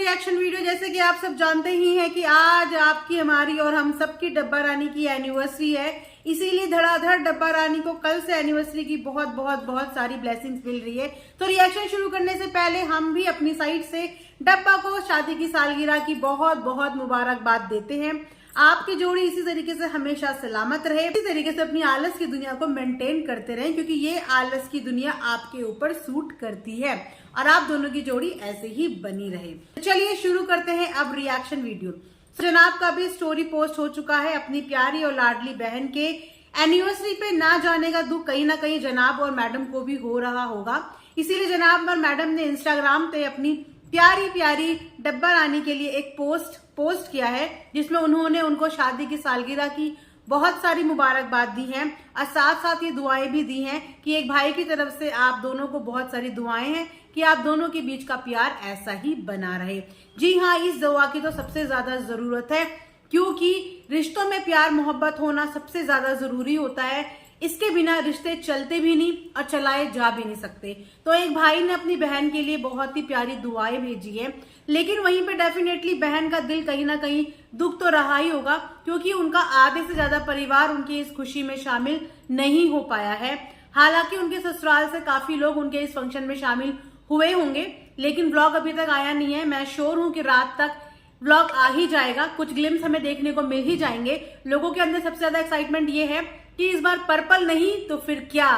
Reaction video. जैसे कि आप सब जानते ही हैं कि आज आपकी, हमारी और हम सबकी डब्बा रानी की एनिवर्सरी है, इसीलिए धड़ाधड़ डब्बा रानी को कल से एनिवर्सरी की बहुत बहुत बहुत सारी ब्लेसिंग्स मिल रही है। तो रिएक्शन शुरू करने से पहले हम भी अपनी साइड से डब्बा को शादी की सालगिरह की बहुत बहुत मुबारकबाद देते हैं। आपकी जोड़ी इसी तरीके से हमेशा सलामत रहे, इसी तरीके से अपनी आलस की दुनिया को मेंटेन करते रहें, क्योंकि ये आलस की दुनिया आपके ऊपर सूट करती है और आप दोनों की जोड़ी ऐसे ही बनी रहे। तो चलिए शुरू करते हैं अब रिएक्शन वीडियो। जनाब का भी स्टोरी पोस्ट हो चुका है अपनी प्यारी और लाडली बहन के एनिवर्सरी पे। ना जाने का दुख कहीं ना कहीं जनाब और मैडम को भी हो रहा होगा, इसीलिए जनाब और मैडम ने इंस्टाग्राम पे अपनी प्यारी प्यारी डब्बा रानी के लिए एक पोस्ट किया है, जिसमें उन्होंने उनको शादी की सालगिरह की बहुत सारी मुबारकबाद दी हैं और साथ साथ ये दुआएं भी दी हैं कि एक भाई की तरफ से आप दोनों को बहुत सारी दुआएं हैं कि आप दोनों के बीच का प्यार ऐसा ही बना रहे। जी हाँ, इस दुआ की तो सबसे ज्यादा जरूरत है, क्योंकि रिश्तों में प्यार मोहब्बत होना सबसे ज्यादा जरूरी होता है। इसके बिना रिश्ते चलते भी नहीं और चलाए जा भी नहीं सकते। तो एक भाई ने अपनी बहन के लिए बहुत ही प्यारी दुआएं भेजी है, लेकिन वहीं पे डेफिनेटली बहन का दिल कहीं ना कहीं दुख तो रहा ही होगा, क्योंकि उनका आधे से ज्यादा परिवार उनकी इस खुशी में शामिल नहीं हो पाया है। हालांकि उनके ससुराल से काफी लोग उनके इस फंक्शन में शामिल हुए होंगे, लेकिन व्लॉग अभी तक आया नहीं है। मैं श्योर हूं कि रात तक व्लॉग आ ही जाएगा, कुछ ग्लिम्स हमें देखने को मिल ही जाएंगे। लोगों के अंदर सबसे ज्यादा एक्साइटमेंट ये है कि इस बार पर्पल नहीं तो फिर क्या।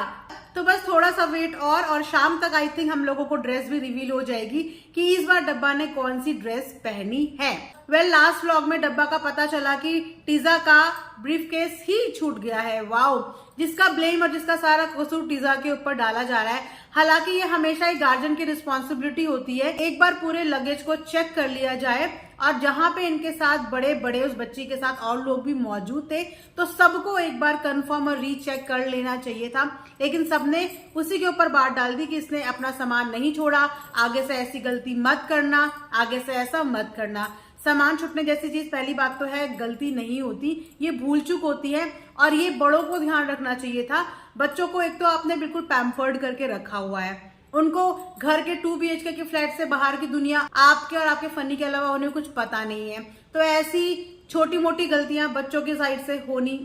तो बस थोड़ा सा वेट और शाम तक आई थिंक हम लोगों को ड्रेस भी रिवील हो जाएगी कि इस बार डब्बा ने कौन सी ड्रेस पहनी है। लास्ट व्लॉग में डब्बा का पता चला कि टीजा का ब्रीफकेस ही छूट गया है। वाओ, जिसका ब्लेम और जिसका सारा कसूर टीजा के ऊपर डाला जा रहा है। हालांकि ये हमेशा एक गार्जियन की रिस्पॉन्सिबिलिटी होती है, एक बार पूरे लगेज को चेक कर लिया जाए, और जहां पे इनके साथ बड़े उस बच्ची के साथ और लोग भी मौजूद थे, तो सबको एक बार कंफर्म और रीचेक कर लेना चाहिए था। लेकिन सबने उसी के ऊपर बात डाल दी कि इसने अपना सामान नहीं छोड़ा, आगे से ऐसी गलती मत करना, आगे से ऐसा मत करना। सामान छूटने जैसी चीज पहली बात तो है गलती नहीं होती, ये भूल चूक होती है, और ये बड़ों को ध्यान रखना चाहिए था। बच्चों को एक तो आपने बिल्कुल पैम्पर्ड करके रखा हुआ है, उनको घर के 2 BHK के फ्लैट से बाहर की दुनिया आपके और आपके फनी के अलावा उन्हें कुछ पता नहीं है। तो ऐसी छोटी मोटी गलतियां बच्चों की साइड से होनी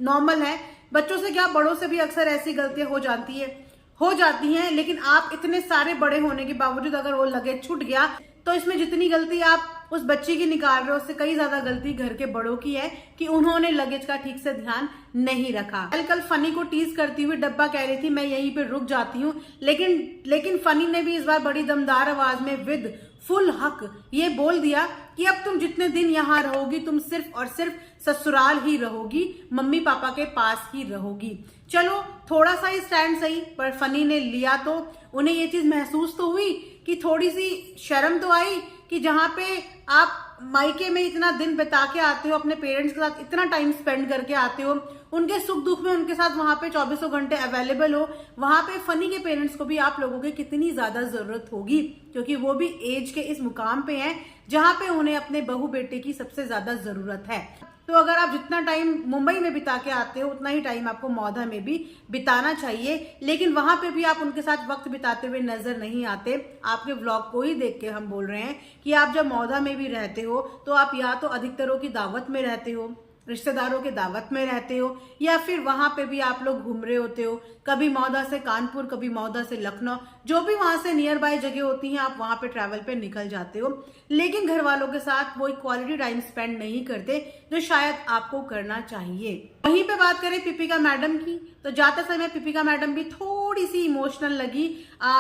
नॉर्मल है। बच्चों से क्या, बड़ों से भी अक्सर ऐसी गलतियां हो जाती हैं। लेकिन आप इतने सारे बड़े होने के बावजूद अगर वो लगेज छूट गया, तो इसमें जितनी गलती आप उस बच्ची की निकाल रहे हो, उससे कई ज्यादा गलती घर के बड़ों की है कि उन्होंने लगेज का ठीक से ध्यान नहीं रखा। कल फनी को टीज करती हुई डब्बा कह रही थी मैं यहीं पे रुक जाती हूँ, लेकिन फनी ने भी इस बार बड़ी दमदार आवाज में विद फुल हक ये बोल दिया कि अब तुम जितने दिन यहाँ रहोगी, तुम सिर्फ और सिर्फ ससुराल ही रहोगी, मम्मी पापा के पास ही रहोगी। चलो थोड़ा सा ही स्टैंड सही, पर फनी ने लिया तो उन्हें ये चीज महसूस तो हुई कि थोड़ी सी शर्म तो आई कि जहां पे आप मायके में इतना दिन बिता के आते हो, अपने पेरेंट्स के साथ इतना टाइम स्पेंड करके आते हो, उनके सुख दुख में उनके साथ वहां पे 24 घंटे अवेलेबल हो, वहां पे फनी के पेरेंट्स को भी आप लोगों की कितनी ज्यादा जरूरत होगी, क्योंकि वो भी एज के इस मुकाम पे हैं जहां पे उन्हें अपने बहू बेटे की सबसे ज्यादा जरूरत है। तो अगर आप जितना टाइम मुंबई में बिता के आते हो, उतना ही टाइम आपको मौधा में भी बिताना चाहिए। लेकिन वहां पे भी आप उनके साथ वक्त बिताते हुए नजर नहीं आते। आपके व्लॉग को ही देख के हम बोल रहे हैं कि आप जब मौधा में भी रहते हो, तो आप या तो अधिकतरों की दावत में रहते हो, रिश्तेदारों के दावत में रहते हो, या फिर वहां पे भी आप लोग घूम रहे होते हो, कभी मौदा से कानपुर, कभी मौदा से लखनऊ, जो भी वहां से नियर बाय जगह होती हैं, आप वहां पे ट्रैवल पे निकल जाते हो। लेकिन घर वालों के साथ वो क्वालिटी टाइम स्पेंड नहीं करते जो शायद आपको करना चाहिए। वहीं पे बात करें पिपिका मैडम की, तो जाते समय पिपिका मैडम भी थोड़ी सी इमोशनल लगी।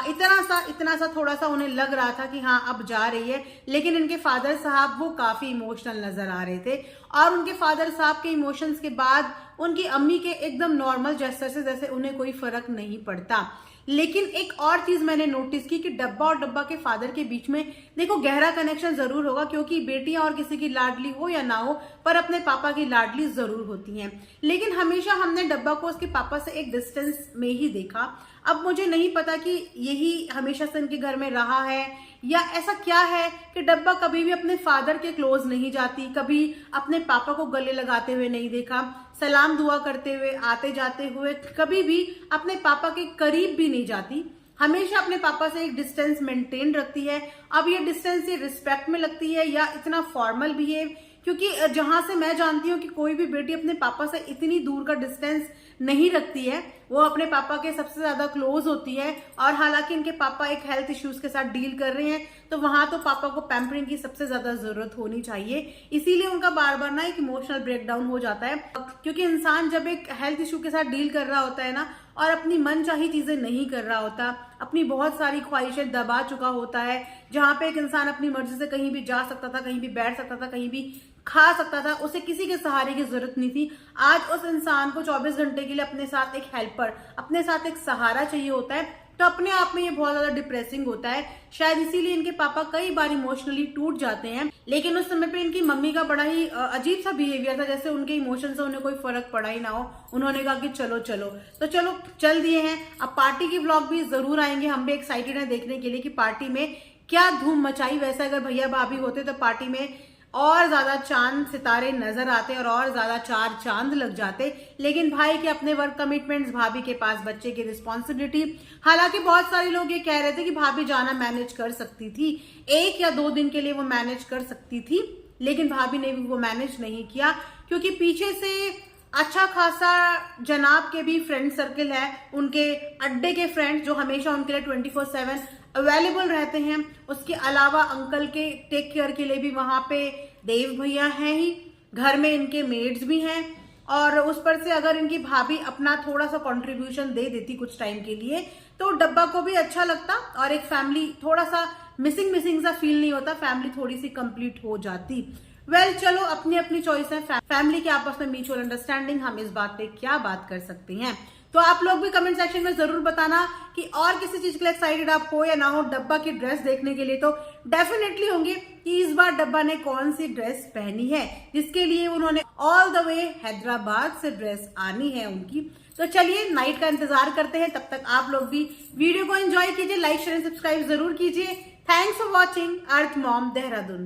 इतना सा थोड़ा सा उन्हें लग रहा था कि हाँ अब जा रही है, लेकिन इनके फादर साहब वो काफी इमोशनल नजर आ रहे थे, और उनके फादर साहब के इमोशंस के बाद उनकी अम्मी के एकदम नॉर्मल जेस्चर से जैसे उन्हें कोई फर्क नहीं पड़ता। लेकिन एक और चीज मैंने नोटिस की कि डब्बा और डब्बा के फादर के बीच में देखो गहरा कनेक्शन जरूर होगा, क्योंकि बेटियां और किसी की लाडली हो या ना हो, पर अपने पापा की लाडली जरूर होती हैं। लेकिन हमेशा हमने डब्बा को उसके पापा से एक डिस्टेंस में ही देखा। अब मुझे नहीं पता कि यही हमेशा से इनके घर में रहा है या ऐसा क्या है कि डब्बा कभी भी अपने फादर के क्लोज नहीं जाती, कभी अपने पापा को गले लगाते हुए नहीं देखा, सलाम दुआ करते हुए, आते जाते हुए कभी भी अपने पापा के करीब भी नहीं जाती। हमेशा अपने पापा से एक डिस्टेंस मेंटेन रखती है। अब ये डिस्टेंस ये रिस्पेक्ट में लगती है या इतना फॉर्मल बिहेव, क्योंकि जहां से मैं जानती हूँ कि कोई भी बेटी अपने पापा से इतनी दूर का डिस्टेंस नहीं रखती है, वो अपने पापा के सबसे ज्यादा क्लोज होती है। और हालांकि इनके पापा एक हेल्थ इश्यूज के साथ डील कर रहे हैं, तो वहां तो पापा को पैम्परिंग की सबसे ज्यादा जरूरत होनी चाहिए। इसीलिए उनका बार बार ना एक इमोशनल ब्रेकडाउन हो जाता है, क्योंकि इंसान जब एक हेल्थ इशू के साथ डील कर रहा होता है ना, और अपनी मनचाही चीजें नहीं कर रहा होता, अपनी बहुत सारी ख्वाहिशें दबा चुका होता है, जहां पे एक इंसान अपनी मर्जी से कहीं भी जा सकता था, कहीं भी बैठ सकता था, कहीं भी खा सकता था, उसे किसी के सहारे की जरूरत नहीं थी। आज उस इंसान को 24 घंटे के लिए अपने साथ एक हेल्पर, अपने साथ एक सहारा चाहिए होता है। तो अपने आप में ये बहुत ज्यादा डिप्रेसिंग होता है। शायद इसीलिए इनके पापा कई बार इमोशनली टूट जाते हैं। लेकिन उस समय पे इनकी मम्मी का बड़ा ही अजीब सा बिहेवियर था, जैसे उनके इमोशन से उन्हें कोई फर्क पड़ा ही ना हो। उन्होंने कहा कि चलो चलो, तो चलो चल दिए हैं। अब पार्टी की व्लॉग भी जरूर आएंगे, हम भी एक्साइटेड हैं देखने के लिए कि पार्टी में क्या धूम मचाई। वैसे अगर भैया भाभी होते तो पार्टी में और ज्यादा चांद सितारे नजर आते और ज्यादा चार चांद लग जाते। लेकिन भाई के अपने वर्क कमिटमेंट्स, भाभी के पास बच्चे की रिस्पॉन्सिबिलिटी। हालांकि बहुत सारे लोग ये कह रहे थे कि भाभी जाना मैनेज कर सकती थी, 1 या 2 दिन के लिए वो मैनेज कर सकती थी, लेकिन भाभी ने भी वो मैनेज नहीं किया, क्योंकि पीछे से अच्छा खासा जनाब के भी फ्रेंड सर्किल है, उनके अड्डे के फ्रेंड्स जो हमेशा उनके लिए 24/7 अवेलेबल रहते हैं। उसके अलावा अंकल के टेक केयर के लिए भी वहां पे देव भैया हैं ही, घर में इनके मेड्स भी हैं, और उस पर से अगर इनकी भाभी अपना थोड़ा सा कंट्रीब्यूशन दे देती कुछ टाइम के लिए, तो डब्बा को भी अच्छा लगता और एक फैमिली थोड़ा सा मिसिंग सा फील नहीं होता, फैमिली थोड़ी सी कंप्लीट हो जाती। वेल चलो, अपनी अपनी चॉइस है, फैमिली के आपस में म्यूचुअल अंडरस्टैंडिंग, हम इस बात पे क्या बात कर सकते हैं। तो आप लोग भी कमेंट सेक्शन में जरूर बताना कि और किसी चीज के लिए एक्साइटेड आप हो या ना हो। डब्बा की ड्रेस देखने के लिए तो डेफिनेटली होंगे कि इस बार डब्बा ने कौन सी ड्रेस पहनी है, जिसके लिए उन्होंने ऑल द वे हैदराबाद से ड्रेस आनी है उनकी। तो चलिए नाइट का इंतजार करते हैं, तब तक आप लोग भी वीडियो को एंजॉय कीजिए, लाइक शेयर सब्सक्राइब जरूर कीजिए। Thanks for watching earth mom Dehradun.